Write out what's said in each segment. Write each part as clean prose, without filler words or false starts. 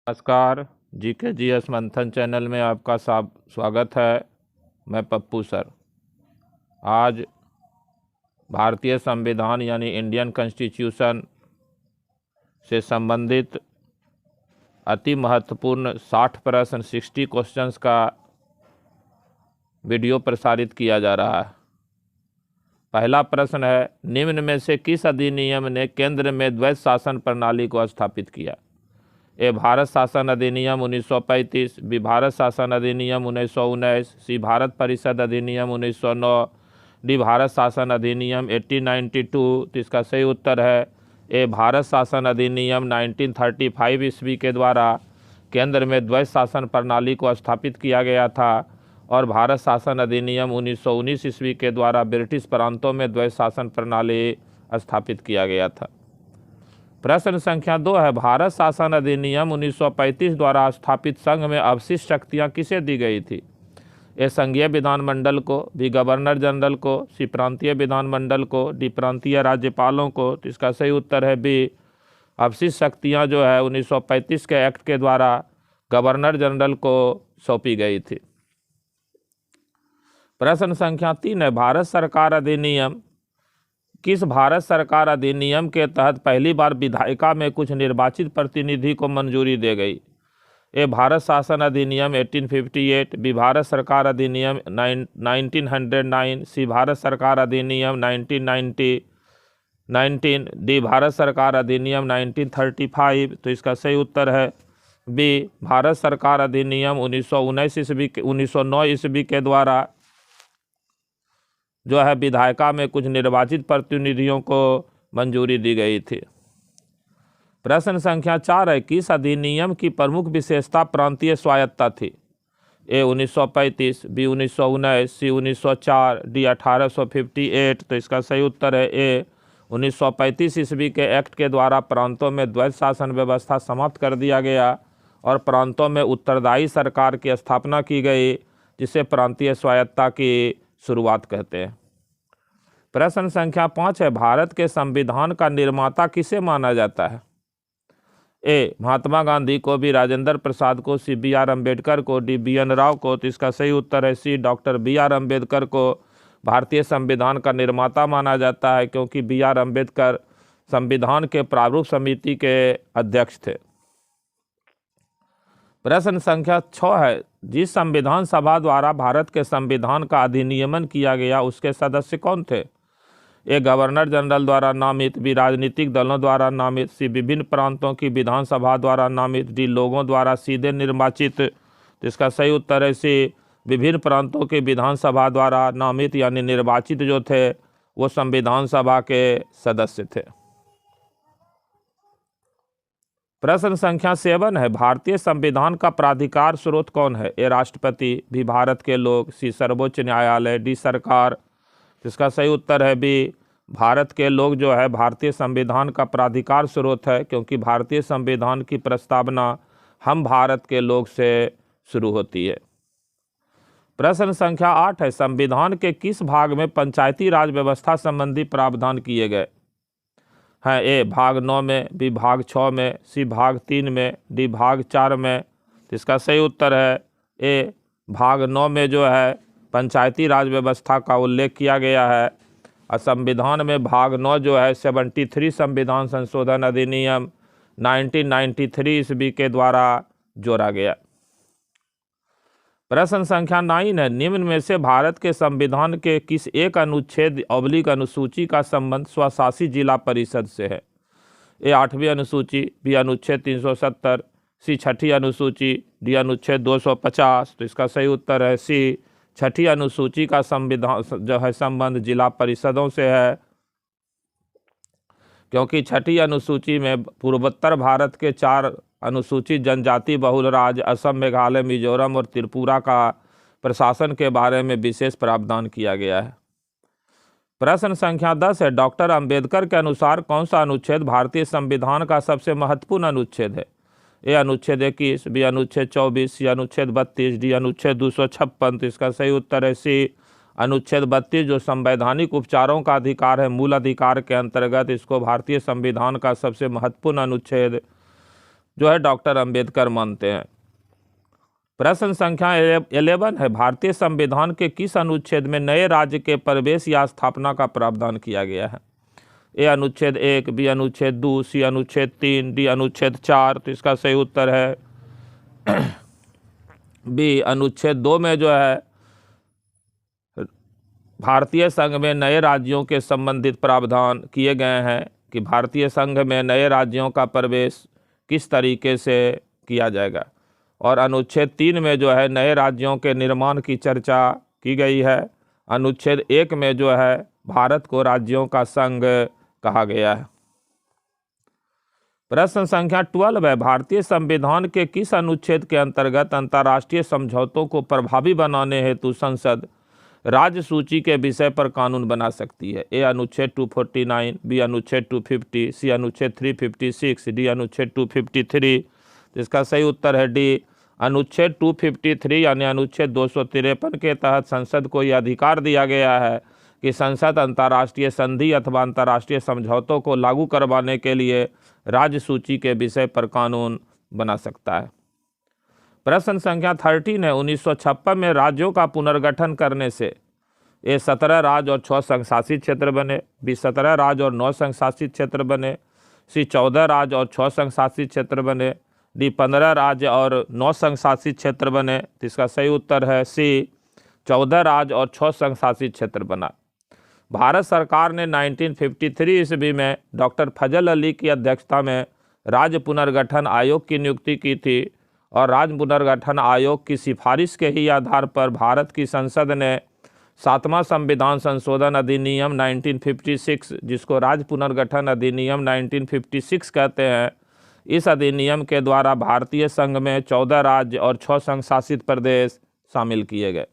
नमस्कार। GK मंथन channel में आपका स्वागत है। मैं पप्पू सर। आज भारतीय संविधान यानी इंडियन कॉन्स्टिट्यूशन से संबंधित अति महत्वपूर्ण 60 प्रश्न 60 क्वेश्चंस का वीडियो प्रसारित किया जा रहा है। पहला प्रश्न है, निम्न में से किस अधिनियम ने केंद्र में द्वैध शासन प्रणाली को स्थापित किया? ए भारत शासन अधिनियम 1935, बी भारत शासन अधिनियम 1919, सी भारत परिषद अधिनियम 1909, डी भारत शासन अधिनियम 1892। तो इसका सही उत्तर है ए भारत शासन अधिनियम 1935 ईस्वी के द्वारा केंद्र में द्वैध शासन प्रणाली को स्थापित किया गया था और भारत शासन अधिनियम 1919 ईस्वी के द्वारा ब्रिटिश प्रांतों में द्वैध शासन प्रणाली स्थापित किया गया था। प्रश्न संख्या 2 है, भारत शासन अधिनियम 1935 द्वारा स्थापित संघ में अवशिष्ट शक्तियां किसे दी गई थी? ए संघीय विधानमंडल को, बी गवर्नर जनरल को, सी प्रांतीय विधानमंडल को, डी प्रांतीय राज्यपालों को। तो इसका सही उत्तर है बी, अवशिष्ट शक्तियां जो है 1935 के एक्ट के द्वारा गवर्नर जनरल को सौंपी गई थी। प्रश्न संख्या 3 है, भारत सरकार अधिनियम के तहत पहली बार विधायिका में कुछ निर्वाचित प्रतिनिधि को मंजूरी दे गई? ए भारत शासन अधिनियम 1858, बी भारत सरकार अधिनियम 1909, सी भारत सरकार अधिनियम 1919, डी भारत सरकार अधिनियम 1935। तो इसका सही उत्तर है बी, भारत सरकार अधिनियम 1909 ईस्वी के द्वारा जो है विधायिका में कुछ निर्वाचित प्रतिनिधियों को मंजूरी दी गई थी। प्रश्न संख्या 4 है, किस अधिनियम की प्रमुख विशेषता प्रांतीय स्वायत्तता थी? ए 1935, बी 1919, सी 1904, डी 1858। तो इसका सही उत्तर है ए 1935 ईस्वी के एक्ट के द्वारा प्रांतों में द्वैध शासन व्यवस्था समाप्त कर दिया गया और प्रांतों में उत्तरदायी सरकार की स्थापना की गई, जिसे प्रांतीय स्वायत्तता की शुरुआत कहते हैं। प्रश्न संख्या 5 है, भारत के संविधान का निर्माता किसे माना जाता है? ए महात्मा गांधी को, बी राजेंद्र प्रसाद को, सी BR अम्बेडकर को, डी BN राव को। तो इसका सही उत्तर है सी, डॉक्टर BR अम्बेडकर को भारतीय संविधान का निर्माता माना जाता है, क्योंकि BR अम्बेडकर संविधान के प्रारूप समिति के अध्यक्ष थे। प्रश्न संख्या 6 है, जिस संविधान सभा द्वारा भारत के संविधान का अधिनियमन किया गया उसके सदस्य कौन थे? ए गवर्नर जनरल द्वारा नामित, बी राजनीतिक दलों द्वारा नामित, सी विभिन्न प्रांतों की विधानसभा द्वारा नामित, डी लोगों द्वारा सीधे निर्वाचित। तो इसका सही उत्तर है सी, विभिन्न प्रांतों की विधानसभा द्वारा नामित यानी निर्वाचित जो थे वो संविधान सभा के सदस्य थे। प्रश्न संख्या 7 है, भारतीय संविधान का प्राधिकार स्रोत कौन है? ए राष्ट्रपति, बी भारत के लोग, सी सर्वोच्च न्यायालय, डी सरकार। इसका सही उत्तर है बी, भारत के लोग जो है भारतीय संविधान का प्राधिकार स्रोत है, क्योंकि भारतीय संविधान की प्रस्तावना हम भारत के लोग से शुरू होती है। प्रश्न संख्या 8 है, संविधान के किस भाग में पंचायती राज व्यवस्था संबंधी प्रावधान किए गए हैं? ए भाग 9 में, बी भाग 6 में, सी भाग 3 में, डी भाग 4 में। तो इसका सही उत्तर है ए भाग 9 में जो है पंचायती राज व्यवस्था का उल्लेख किया गया है और संविधान में भाग 9 जो है 73 संविधान संशोधन अधिनियम 1993 ईस्वी के द्वारा जोड़ा गया। प्रश्न संख्या 9 है, निम्न में से भारत के संविधान के किस एक अनुच्छेद / अनुसूची का संबंध स्वशासी जिला परिषद से है? ए 8वीं अनुसूची, बी अनुच्छेद 370, सी 6ठी अनुसूची, डी अनुच्छेद 250। तो इसका सही उत्तर है सी, 6ठी अनुसूची का संविधान जो है संबंध जिला परिषदों से है, क्योंकि 6ठी अनुसूची में पूर्वोत्तर भारत के 4 अनुसूचित जनजाति बहुल राज्य असम, मेघालय, मिजोरम और त्रिपुरा का प्रशासन के बारे में विशेष प्रावधान किया गया है। प्रश्न संख्या 10 है, डॉक्टर अंबेडकर के अनुसार कौन सा अनुच्छेद भारतीय संविधान का सबसे महत्वपूर्ण अनुच्छेद है? ए अनुच्छेद 21, बी अनुच्छेद 24, सी अनुच्छेद 32, डी अनुच्छेद 256। तो इसका सही उत्तर है सी, अनुच्छेद 32 जो संवैधानिक उपचारों का अधिकार है मूल अधिकार के अंतर्गत, इसको भारतीय संविधान का सबसे महत्वपूर्ण अनुच्छेद जो है डॉक्टर अंबेडकर मानते हैं। प्रश्न संख्या 11 है, भारतीय संविधान के किस अनुच्छेद में नए राज्य के प्रवेश या स्थापना का प्रावधान किया गया है? ए अनुच्छेद 1, बी अनुच्छेद 2, सी अनुच्छेद 3, डी अनुच्छेद 4। तो इसका सही उत्तर है बी अनुच्छेद 2 में जो है भारतीय संघ में नए राज्यों के संबंधित प्रावधान किए गए हैं कि भारतीय संघ में नए राज्यों का प्रवेश किस तरीके से किया जाएगा। और अनुच्छेद 3 में जो है नए राज्यों के निर्माण की चर्चा की गई है। अनुच्छेद 1 में जो है भारत को राज्यों का संघ कहा गया है। प्रश्न संख्या 12 है, भारतीय संविधान के किस अनुच्छेद के अंतर्गत अंतर्राष्ट्रीय समझौतों को प्रभावी बनाने हेतु संसद राज्य सूची के विषय पर कानून बना सकती है? ए अनुच्छेद 249, बी अनुच्छेद 250, सी अनुच्छेद 356, डी अनुच्छेद 253। इसका सही उत्तर है डी अनुच्छेद 253 यानी अनुच्छेद 253 के तहत संसद को यह अधिकार दिया गया है कि संसद अंतर्राष्ट्रीय संधि अथवा अंतर्राष्ट्रीय समझौतों को लागू करवाने के लिए राज्य सूची के विषय पर कानून बना सकता है। प्रश्न संख्या 13 है, 1956 में राज्यों का पुनर्गठन करने से ए 17 राज्य और 6 संघशासित क्षेत्र बने, बी 17 राज्य और 9 संघशासित क्षेत्र बने, सी 14 राज्य और 6 संघशासित क्षेत्र बने, डी 15 राज्य और 9 संघशासित क्षेत्र बने। तो इसका सही उत्तर है सी 14 राज्य और 6 संघशासित क्षेत्र बना। भारत सरकार ने 1953 ईस्वी में डॉक्टर फजल अली की अध्यक्षता में राज्य पुनर्गठन आयोग की नियुक्ति की थी और राज्य पुनर्गठन आयोग की सिफारिश के ही आधार पर भारत की संसद ने 7वां संविधान संशोधन अधिनियम 1956, जिसको राज्य पुनर्गठन अधिनियम 1956 कहते हैं, इस अधिनियम के द्वारा भारतीय संघ में 14 राज्य और 6 संघशासित प्रदेश शामिल किए गए।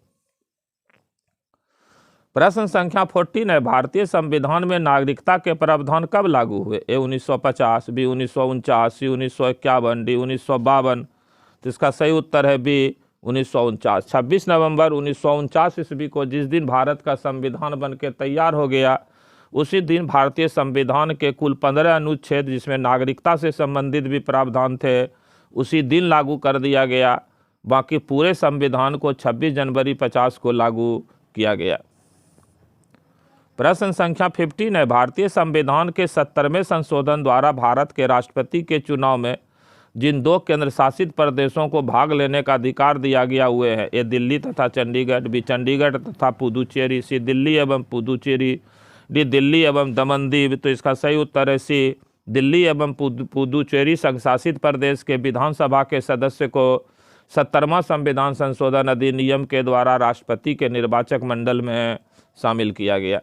प्रश्न संख्या 14 है, भारतीय संविधान में नागरिकता के प्रावधान कब लागू हुए? ए 1950, बी 1949, सी 1951, डी 1952। तो इसका सही उत्तर है बी 1949। 26 नवंबर 1949 ईस्वी को जिस दिन भारत का संविधान बनकर तैयार हो गया, उसी दिन भारतीय संविधान के कुल 15 अनुच्छेद जिसमें नागरिकता से संबंधित भी प्रावधान थे, उसी दिन लागू कर दिया गया। बाकी पूरे संविधान को 26 जनवरी 50 को लागू किया गया। प्रश्न संख्या 15 है, भारतीय संविधान के 70वें संशोधन द्वारा भारत के राष्ट्रपति के चुनाव में जिन 2 केंद्र शासित प्रदेशों को भाग लेने का अधिकार दिया गया हुए हैं, ए दिल्ली तथा चंडीगढ़, बी चंडीगढ़ तथा पुदुचेरी, सी दिल्ली एवं पुदुचेरी, डी दिल्ली एवं दमन दीव। तो इसका सही उत्तर है सी दिल्ली एवं पुदुचेरी संघशासित प्रदेश के विधानसभा के सदस्य को 70वां संविधान संशोधन अधिनियम के द्वारा राष्ट्रपति के निर्वाचक मंडल में शामिल किया गया।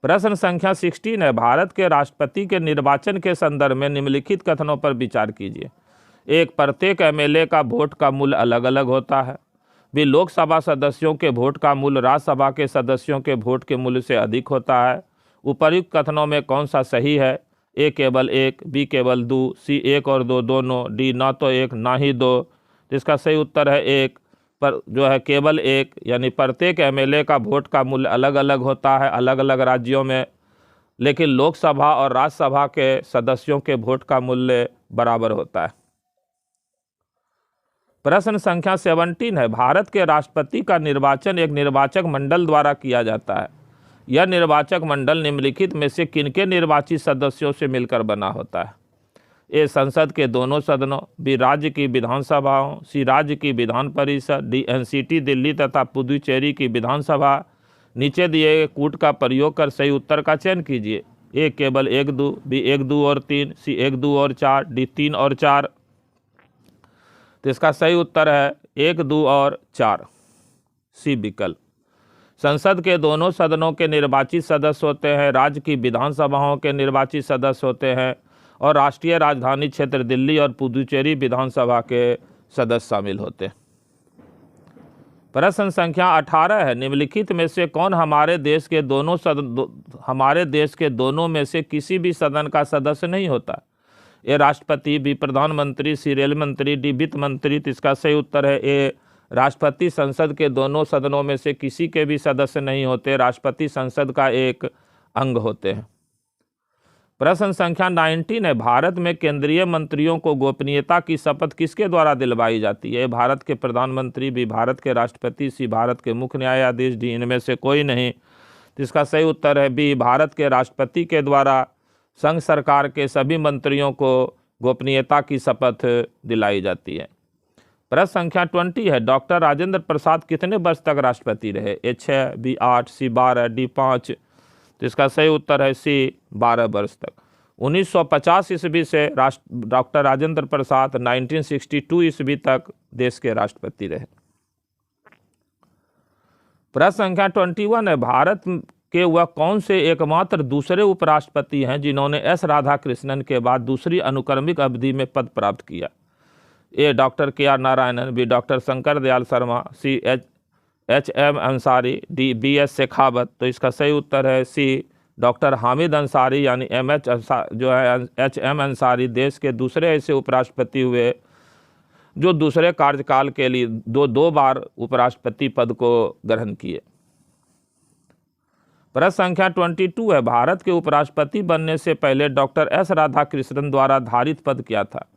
प्रश्न संख्या 16 है, भारत के राष्ट्रपति के निर्वाचन के संदर्भ में निम्नलिखित कथनों पर विचार कीजिए। एक, प्रत्येक एमएलए का वोट का मूल्य अलग अलग होता है। बी, लोकसभा सदस्यों के वोट का मूल्य राज्यसभा के सदस्यों के वोट के मूल्य से अधिक होता है। उपर्युक्त कथनों में कौन सा सही है? ए केवल 1, बी केवल 2, सी 1 और 2 दोनों, डी ना तो 1 ना ही 2। इसका सही उत्तर है 1 पर जो है केवल 1, यानी प्रत्येक एमएलए का वोट का मूल्य अलग अलग होता है अलग अलग राज्यों में, लेकिन लोकसभा और राज्यसभा के सदस्यों के वोट का मूल्य बराबर होता है। प्रश्न संख्या 17 है, भारत के राष्ट्रपति का निर्वाचन एक निर्वाचक मंडल द्वारा किया जाता है। यह निर्वाचक मंडल निम्नलिखित में से किनके निर्वाचित सदस्यों से मिलकर बना होता है? ए, संसद के दोनों सदनों, बी, राज्य की विधानसभाओं, सी, राज्य की विधान परिषद, डी, एनसीटी दिल्ली तथा पुदुचेरी की विधानसभा। नीचे दिए गए कूट का प्रयोग कर सही उत्तर का चयन कीजिए। ए केवल 1 2, बी 1 2 और 3, सी 1 2 और 4, डी 3 और 4। तो इसका सही उत्तर है 1 2 और 4, सी विकल्प। संसद के दोनों सदनों के निर्वाचित सदस्य होते हैं, राज्य की विधानसभाओं के निर्वाचित सदस्य होते हैं और राष्ट्रीय राजधानी क्षेत्र दिल्ली और पुदुचेरी विधानसभा के सदस्य शामिल होते हैं। प्रश्न संख्या 18 है, निम्नलिखित में से कौन हमारे देश के दोनों में से किसी भी सदन का सदस्य नहीं होता? ए, राष्ट्रपति, बी, प्रधानमंत्री, सी, रेल मंत्री, डी, वित्त मंत्री। तो इसका सही उत्तर है ए, राष्ट्रपति संसद के दोनों सदनों में से किसी के भी सदस्य नहीं होते। राष्ट्रपति संसद का एक अंग होते हैं। प्रश्न संख्या 19 है, भारत में केंद्रीय मंत्रियों को गोपनीयता की शपथ किसके द्वारा दिलवाई जाती है? भारत के प्रधानमंत्री, बी भारत के राष्ट्रपति, सी भारत के मुख्य न्यायाधीश, डी इनमें से कोई नहीं। तो इसका सही उत्तर है बी, भारत के राष्ट्रपति के द्वारा संघ सरकार के सभी मंत्रियों को गोपनीयता की शपथ दिलाई जाती है। प्रश्न संख्या 20 है, डॉक्टर राजेंद्र प्रसाद कितने वर्ष तक राष्ट्रपति रहे? ए 6, बी 8, सी 12, डी 5। तो इसका सही उत्तर है सी, 12 वर्ष तक। 1950 ईस्वी से डॉक्टर राजेंद्र प्रसाद 1962 ईस्वी तक देश के राष्ट्रपति रहे। प्रश्न संख्या 21 है, भारत के वह कौन से एकमात्र दूसरे उपराष्ट्रपति हैं जिन्होंने एस राधाकृष्णन के बाद दूसरी अनुक्रमिक अवधि में पद प्राप्त किया? A doctor K R. Narayanan, B doctor Shankar Dayal Sharma, C H M. Ansari, D B S. Shekhawat. तो इसका सही उत्तर है सी, डॉक्टर हामिद अंसारी यानी एच.एम. अंसारी देश के दूसरे ऐसे उपराष्ट्रपति हुए जो दूसरे कार्यकाल के लिए दो बार उपराष्ट्रपति पद को ग्रहण किए। प्रश्न संख्या 22 है, भारत के उपराष्ट्रपति बनने से पहले डॉक्टर एस राधाकृष्णन द्वारा धारित पद क्या था?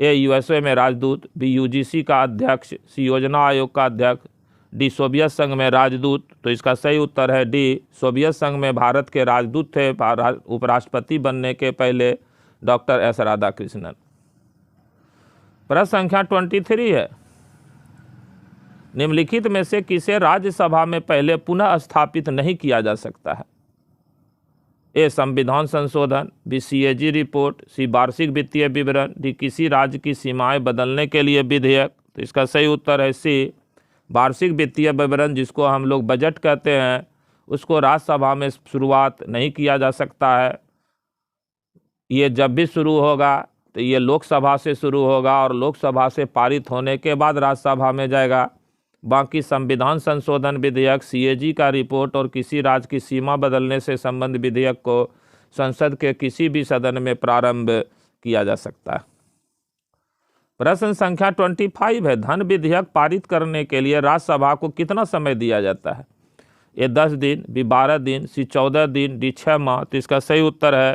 ए यूएसए में राजदूत, बी यूजीसी का अध्यक्ष, सी योजना आयोग का अध्यक्ष, डी सोवियत संघ में राजदूत। तो इसका सही उत्तर है डी, सोवियत संघ में भारत के राजदूत थे उपराष्ट्रपति बनने के पहले डॉक्टर एस राधाकृष्णन। प्रश्न संख्या 23 है, निम्नलिखित में से किसे राज्यसभा में पहले पुनः स्थापित नहीं किया जा सकता है? ए संविधान संशोधन, बी सीएजी रिपोर्ट, सी वार्षिक वित्तीय विवरण, डी किसी राज्य की सीमाएं बदलने के लिए विधेयक। तो इसका सही उत्तर है सी, वार्षिक वित्तीय विवरण जिसको हम लोग बजट कहते हैं, उसको राज्यसभा में शुरुआत नहीं किया जा सकता है। ये जब भी शुरू होगा तो ये लोकसभा से शुरू होगा और लोकसभा से पारित होने के बाद राज्यसभा में जाएगा। बाकी संविधान संशोधन विधेयक, सीएजी का रिपोर्ट और किसी राज्य की सीमा बदलने से संबंधित विधेयक को संसद के किसी भी सदन में प्रारंभ किया जा सकता है। प्रश्न संख्या 25 है, धन विधेयक पारित करने के लिए राज्यसभा को कितना समय दिया जाता है? ए 10 दिन, बी 12 दिन, सी 14 दिन, डी 6 माह। तो इसका सही उत्तर है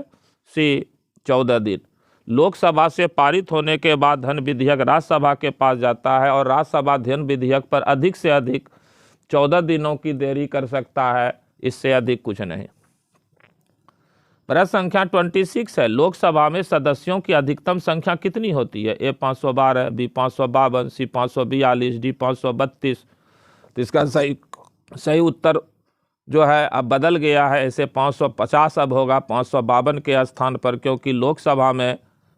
सी, 14 दिन। लोकसभा से पारित होने के बाद धन विधेयक राज्यसभा के पास जाता है और राज्यसभा धन विधेयक पर अधिक से अधिक 14 दिनों की देरी कर सकता है, इससे अधिक कुछ नहीं। प्रश्न संख्या 26 है, लोकसभा में सदस्यों की अधिकतम संख्या कितनी होती है? ए 512, बी 552, सी 542, डी 532। तो इसका सही उत्तर जो है अब बदल गया है, ऐसे 550 अब होगा 552 के स्थान पर, क्योंकि लोकसभा में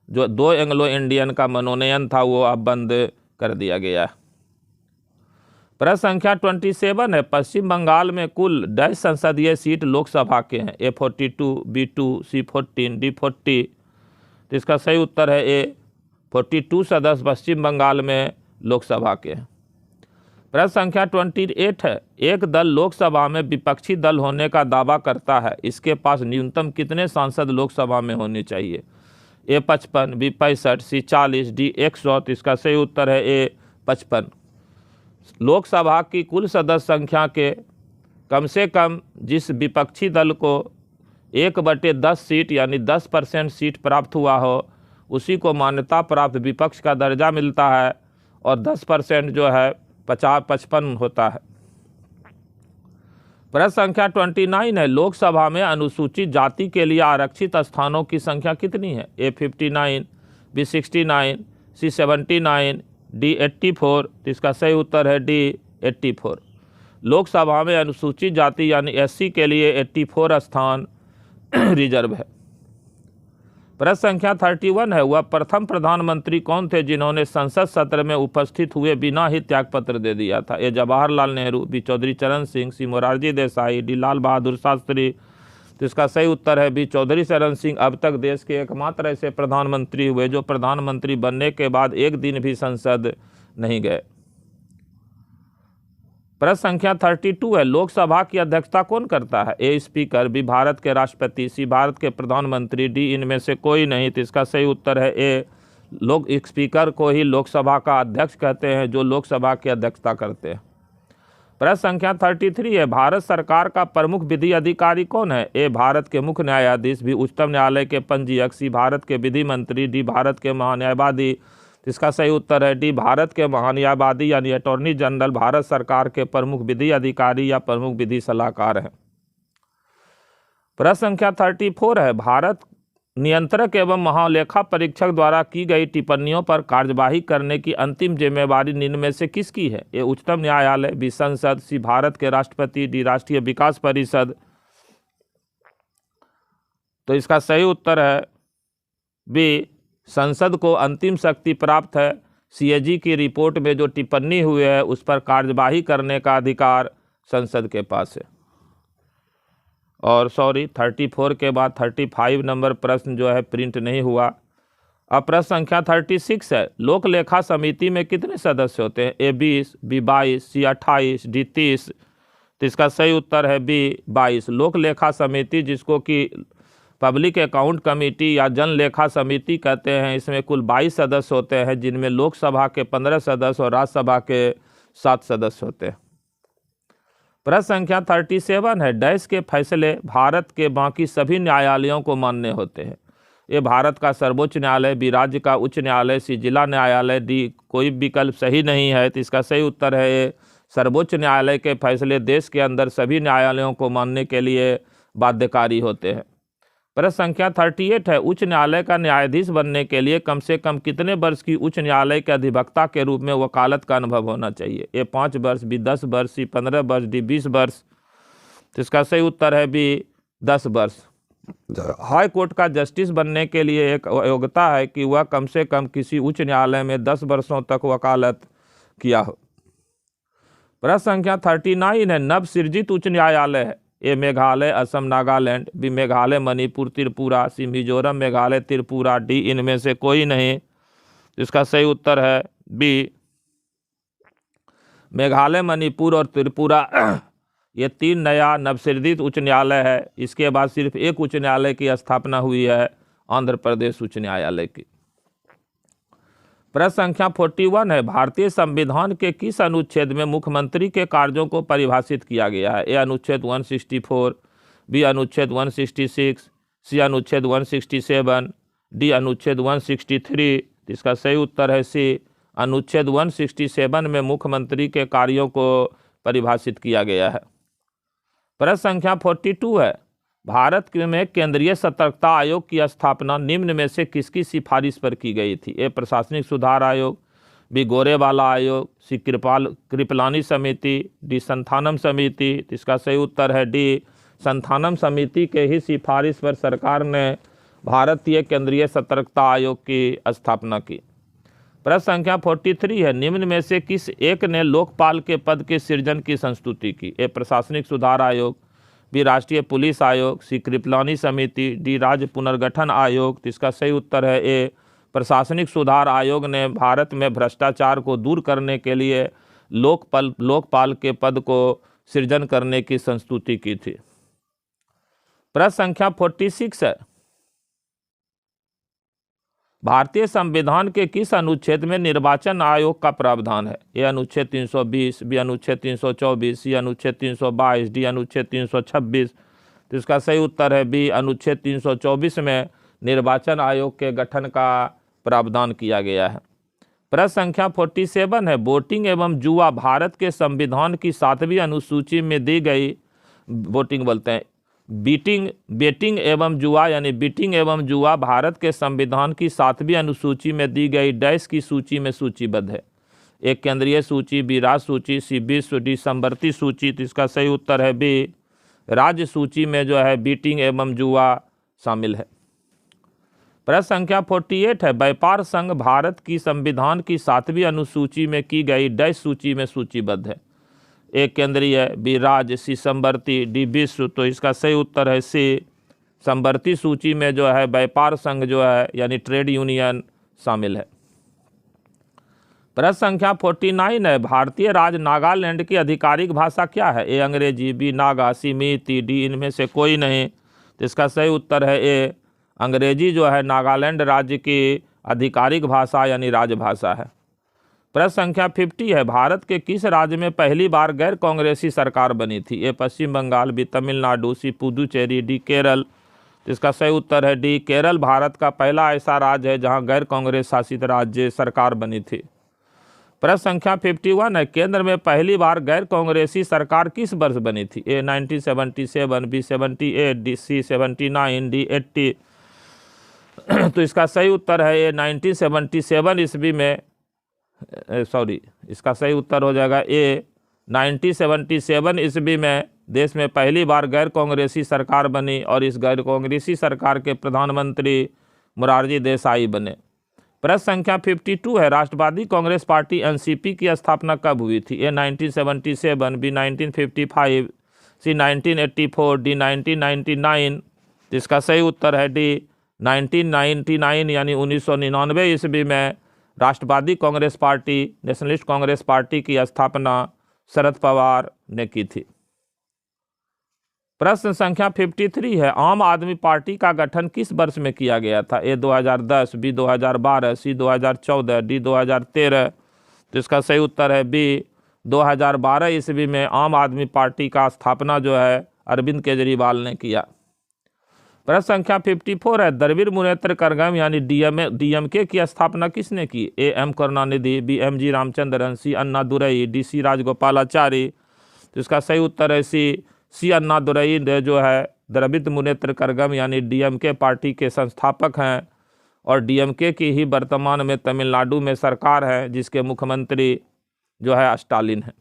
जो 2 एंग्लो इंडियन का मनोनयन था वो अब बंद कर दिया गया है। प्रश्न संख्या 27 है, पश्चिम बंगाल में कुल डैश संसदीय सीट लोकसभा के हैं? ए 42, बी 2, सी 14, डी 40। तो इसका सही उत्तर है ए 42 सदस्य पश्चिम बंगाल में लोकसभा के हैं। प्रश्न संख्या 28 है, एक दल लोकसभा में विपक्षी दल होने का दावा करता है, इसके पास न्यूनतम कितने सांसद लोकसभा में होने चाहिए? ए 55, बी 65, सी 40, डी 100। तो इसका सही उत्तर है ए 55। लोकसभा की कुल सदस्य संख्या के कम से कम जिस विपक्षी दल को 1/10 सीट यानी 10% सीट प्राप्त हुआ हो उसी को मान्यता प्राप्त विपक्ष का दर्जा मिलता है, और 10% जो है 55 होता है। प्रश्न संख्या 29 है, लोकसभा में अनुसूचित जाति के लिए आरक्षित स्थानों की संख्या कितनी है? ए 59, बी 69, सी 79, डी 84। तो इसका सही उत्तर है डी 84। लोकसभा में अनुसूचित जाति यानी एससी के लिए 84 स्थान रिजर्व है। प्रश्न संख्या 31 है, वह प्रथम प्रधानमंत्री कौन थे जिन्होंने संसद सत्र में उपस्थित हुए बिना ही त्यागपत्र दे दिया था? ए जवाहरलाल नेहरू, बी चौधरी चरण सिंह, सी मोरारजी देसाई, डी लाल बहादुर शास्त्री। तो इसका सही उत्तर है बी चौधरी चरण सिंह अब तक देश के एकमात्र ऐसे प्रधानमंत्री हुए जो प्रधानमंत्री बनने के बाद एक दिन भी संसद नहीं गए। प्रश्न संख्या 32 है, लोकसभा की अध्यक्षता कौन करता है? ए स्पीकर, बी भारत के राष्ट्रपति, सी भारत के प्रधानमंत्री, डी इनमें से कोई नहीं। तो इसका सही उत्तर है ए, स्पीकर को ही लोकसभा का अध्यक्ष कहते हैं जो लोकसभा की अध्यक्षता करते हैं। प्रश्न संख्या 33 है, भारत सरकार का प्रमुख विधि अधिकारी कौन है? ए भारत के मुख्य न्यायाधीश, बी उच्चतम न्यायालय के पंजीयक, सी भारत के विधि मंत्री, डी भारत के महान्यायवादी। इसका सही उत्तर है डी भारत के महान्यायवादी यानी अटॉर्नी जनरल भारत सरकार के प्रमुख विधि अधिकारी या प्रमुख विधि सलाहकार हैं। प्रश्न संख्या 34 है, भारत नियंत्रक एवं महालेखा परीक्षक द्वारा की गई टिप्पणियों पर कार्यवाही करने की अंतिम जिम्मेवारी निम्न में से किसकी है? ए उच्चतम न्यायालय, बी संसद, सी भारत के राष्ट्रपति, डी राष्ट्रीय विकास परिषद। तो इसका सही उत्तर है बी, संसद को अंतिम शक्ति प्राप्त है। सीएजी की रिपोर्ट में जो टिप्पणी हुई है उस पर कार्यवाही करने का अधिकार संसद के पास है। और 34 के बाद 35 नंबर प्रश्न जो है प्रिंट नहीं हुआ। अब प्रश्न संख्या 36 है, लोक लेखा समिति में कितने सदस्य होते हैं? ए 20, बी 22, सी 28, डी 30। तो इसका सही उत्तर है बी 22। लोक लेखा समिति, जिसको कि पब्लिक अकाउंट कमेटी या जन लेखा समिति कहते हैं, इसमें कुल 22 सदस्य होते हैं, जिनमें लोकसभा के 15 सदस्य और राज्यसभा के 7 सदस्य होते हैं। प्रश्न संख्या 37 है, डैश के फैसले भारत के बाकी सभी न्यायालयों को मान्य होते हैं? ये भारत का सर्वोच्च न्यायालय, बी राज्य का उच्च न्यायालय, सी जिला न्यायालय, डी कोई विकल्प सही नहीं है। तो इसका सही उत्तर है ये सर्वोच्च न्यायालय के फैसले देश के अंदर सभी न्यायालयों को मानने के लिए बाध्यकारी होते हैं। प्रश्न संख्या 38 है, उच्च न्यायालय का न्यायाधीश बनने के लिए कम से कम कितने वर्ष की उच्च न्यायालय के अधिवक्ता के रूप में वकालत का अनुभव होना चाहिए? ए 5 वर्ष, बी 10 वर्ष, सी 15 वर्ष, डी 20 वर्ष। तो इसका सही उत्तर है बी 10 वर्ष। हाई कोर्ट का जस्टिस बनने के लिए एक योग्यता है कि वह कम से कम किसी उच्च न्यायालय में 10 वर्षों तक वकालत किया हो। प्रश्न संख्या 39 है, नव सृजित उच्च न्यायालय है? ए मेघालय, असम, नागालैंड, बी मेघालय, मणिपुर, त्रिपुरा, सी मिजोरम, मेघालय, त्रिपुरा, डी इनमें से कोई नहीं। इसका सही उत्तर है बी मेघालय, मणिपुर और त्रिपुरा। ये 3 नया नवसृजित उच्च न्यायालय है। इसके बाद सिर्फ एक उच्च न्यायालय की स्थापना हुई है, आंध्र प्रदेश उच्च न्यायालय की। प्रश्न संख्या 41 है, भारतीय संविधान के किस अनुच्छेद में मुख्यमंत्री के कार्यों को परिभाषित किया गया है? ए अनुच्छेद 164, बी अनुच्छेद 166, सी अनुच्छेद 167, डी अनुच्छेद 163। इसका सही उत्तर है सी, अनुच्छेद 167 में मुख्यमंत्री के कार्यों को परिभाषित किया गया है। प्रश्न संख्या 42 है, भारत में केंद्रीय सतर्कता आयोग की स्थापना निम्न में से किसकी सिफारिश पर की गई थी? ए प्रशासनिक सुधार आयोग, बी गोरेवाला आयोग, सी कृपलानी समिति, डी संथानम समिति। इसका सही उत्तर है डी, संथानम समिति के ही सिफारिश पर सरकार ने भारतीय केंद्रीय सतर्कता आयोग की स्थापना की। प्रश्न संख्या 43 है, निम्न में से किस एक ने लोकपाल के पद के सृजन की संस्तुति की? ए प्रशासनिक सुधार आयोग, बी राष्ट्रीय पुलिस आयोग, सी कृपलानी समिति, डी राज्य पुनर्गठन आयोग। इसका सही उत्तर है ए प्रशासनिक सुधार आयोग ने भारत में भ्रष्टाचार को दूर करने के लिए लोकपाल के पद को सृजन करने की संस्तुति की थी। प्रश्न संख्या 46 है, भारतीय संविधान के किस अनुच्छेद में निर्वाचन आयोग का प्रावधान है? ए अनुच्छेद 320, बी अनुच्छेद 324, सी अनुच्छेद 322, डी अनुच्छेद 326। तो इसका सही उत्तर है बी अनुच्छेद 324 में निर्वाचन आयोग के गठन का प्रावधान किया गया है। प्रश्न संख्या 47 है, वोटिंग एवं जुआ भारत के संविधान की 7वीं अनुसूची में दी गई, वोटिंग बोलते हैं बेटिंग एवं जुआ यानी बीटिंग एवं जुआ भारत के संविधान की 7वीं अनुसूची में दी गई डैश की सूची में सूचीबद्ध है? एक केंद्रीय सूची, बी राज्य सूची, सी विश्व, डी संवर्ती सूची। तो इसका सही उत्तर है बी राज्य सूची में जो है बीटिंग एवं जुआ शामिल है। प्रश्न संख्या 48 है, व्यापार संघ भारत की संविधान की 7वीं अनुसूची में की गई डैश सूची में सूचीबद्ध है? एक केंद्रीय, बी राज्य, सी संवर्ती, डी विश्व। तो इसका सही उत्तर है सी संवर्ती सूची में जो है व्यापार संघ जो है यानी ट्रेड यूनियन शामिल है। प्रश्न संख्या 49 है, भारतीय राज्य नागालैंड की आधिकारिक भाषा क्या है? ए अंग्रेजी, बी नागा, सी मीती, डी इनमें से कोई नहीं। तो इसका सही उत्तर है ए अंग्रेजी जो है नागालैंड राज्य की आधिकारिक भाषा यानी राजभाषा है। प्रश्न संख्या 50 है, भारत के किस राज्य में पहली बार गैर कांग्रेसी सरकार बनी थी? ए पश्चिम बंगाल, बी तमिलनाडु, सी पुदुचेरी, डी केरल। तो इसका सही उत्तर है डी केरल भारत का पहला ऐसा राज्य है जहां गैर कांग्रेस शासित राज्य सरकार बनी थी। प्रश्न संख्या 51 है, केंद्र में पहली बार गैर कांग्रेसी सरकार किस वर्ष बनी थी? ए 1977, बी 78, डी सी 79, डी 80। तो इसका सही उत्तर है ए 1977 ईस्वी में, सॉरी, इसका सही उत्तर हो जाएगा ए 1977 ईस्वी में देश में पहली बार गैर कांग्रेसी सरकार बनी और इस गैर कांग्रेसी सरकार के प्रधानमंत्री मोरारजी देसाई बने। प्रश्न संख्या 52 है, राष्ट्रवादी कांग्रेस पार्टी एनसीपी की स्थापना कब हुई थी? ए 1977, बी 1955, सी 1984, डी 1999। इसका सही उत्तर है डी 1999 यानी 1999 ईस्वी में राष्ट्रवादी Congress party, Nationalist Congress Party की स्थापना शरद पवार ने की थी। प्रश्न संख्या 53 है, आम आदमी पार्टी का गठन किस वर्ष में किया गया था? ए 2010, बी 2012, सी 2014, डी 2013। तो इसका सही उत्तर है बी 2012 ईस्वी में आम आदमी पार्टी का स्थापना जो है अरविंद केजरीवाल ने किया। प्रश्न संख्या 54 है, द्रविड़ मुनेत्र कड़गम यानी डीएमके की स्थापना किसने की? A M Karunanidhi, B M G Ramachandran, C Annadurai, D C Rajagopalachari. तो इसका सही उत्तर है सी अन्नादुरई जो है द्रविड़ मुनेत्र कड़गम यानी डीएमके पार्टी के संस्थापक हैं और डीएमके की ही वर्तमान में तमिलनाडु में सरकार है जिसके मुख्यमंत्री जो है स्टालिन है।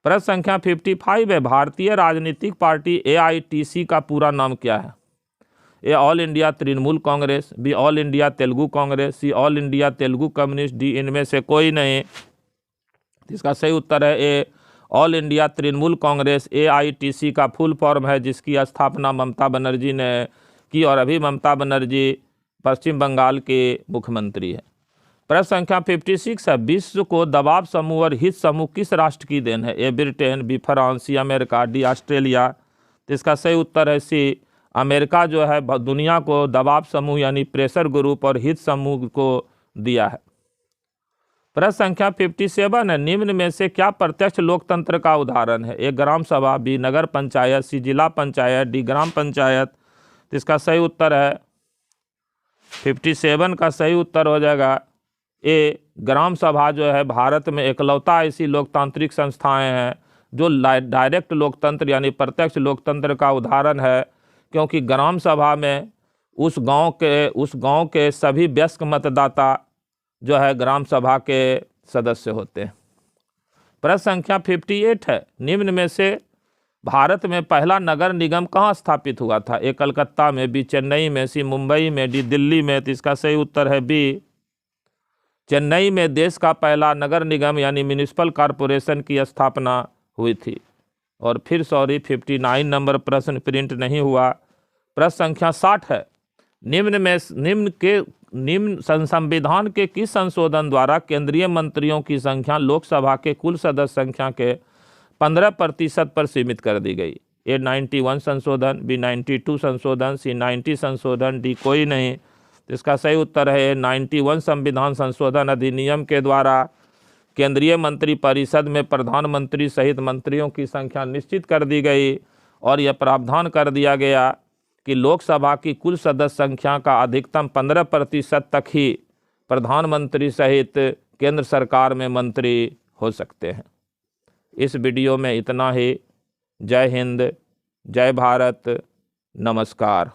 प्रश्न संख्या 55 है, भारतीय राजनीतिक पार्टी एआईटीसी का पूरा नाम क्या है? A All India Trinamool Congress, B All India Telugu Congress, C All India Telugu Communist, D इनमें से कोई नहीं। इसका सही उत्तर है A All India Trinamool Congress AITC का फुल फॉर्म है जिसकी स्थापना ममता बनर्जी ने की और अभी ममता बनर्जी पश्चिम बंगाल के मुख्यमंत्री है। प्रश्न संख्या 56 है, विश्व को दबाव समूह और हित समूह किस राष्ट्र की देन है? A Britain, B France, C America, D Australia. तो इसका सही उत्तर है सी अमेरिका जो है दुनिया को दबाव समूह यानी प्रेशर ग्रुप और हित समूह को दिया है। प्रश्न संख्या 57 है, निम्न में से क्या प्रत्यक्ष लोकतंत्र का उदाहरण है? ए ग्राम सभा, बी नगर पंचायत, सी जिला पंचायत, डी ग्राम पंचायत। तो इसका सही उत्तर है 57 का सही उत्तर हो जाएगा ए ग्राम सभा जो है भारत में एकलौता ऐसी लोकतांत्रिक संस्थाएं हैं जो डायरेक्ट लोकतंत्र यानी प्रत्यक्ष लोकतंत्र का उदाहरण है, क्योंकि ग्राम सभा में उस गांव के सभी वयस्क मतदाता जो है ग्राम सभा के सदस्य होते हैं। प्रश्न संख्या 58 है, निम्न में से भारत में पहला नगर निगम कहाँ स्थापित हुआ था? ए कलकत्ता में, बी चेन्नई में, सी मुंबई में, डी दिल्ली में। तो इसका सही उत्तर है बी चेन्नई में देश का पहला नगर निगम यानी म्यूनिसिपल कॉरपोरेशन की स्थापना हुई थी। और फिर 59 नंबर प्रश्न प्रिंट नहीं हुआ। प्रश्न संख्या 60 है, निम्न संविधान के किस संशोधन द्वारा केंद्रीय मंत्रियों की संख्या लोकसभा के कुल सदस्य संख्या के 15% पर सीमित कर दी गई? ए 91 संशोधन, बी 92 संशोधन, सी 90 संशोधन, डी कोई नहीं। तो इसका सही उत्तर है 91 संविधान संशोधन अधिनियम के द्वारा केंद्रीय मंत्री परिषद में प्रधानमंत्री सहित मंत्रियों की संख्या निश्चित कर दी गई और यह प्रावधान कर दिया गया कि लोकसभा की कुल सदस्य संख्या का अधिकतम 15% तक ही प्रधानमंत्री सहित केंद्र सरकार में मंत्री हो सकते हैं। इस वीडियो में इतना ही। जय हिंद, जय भारत, नमस्कार।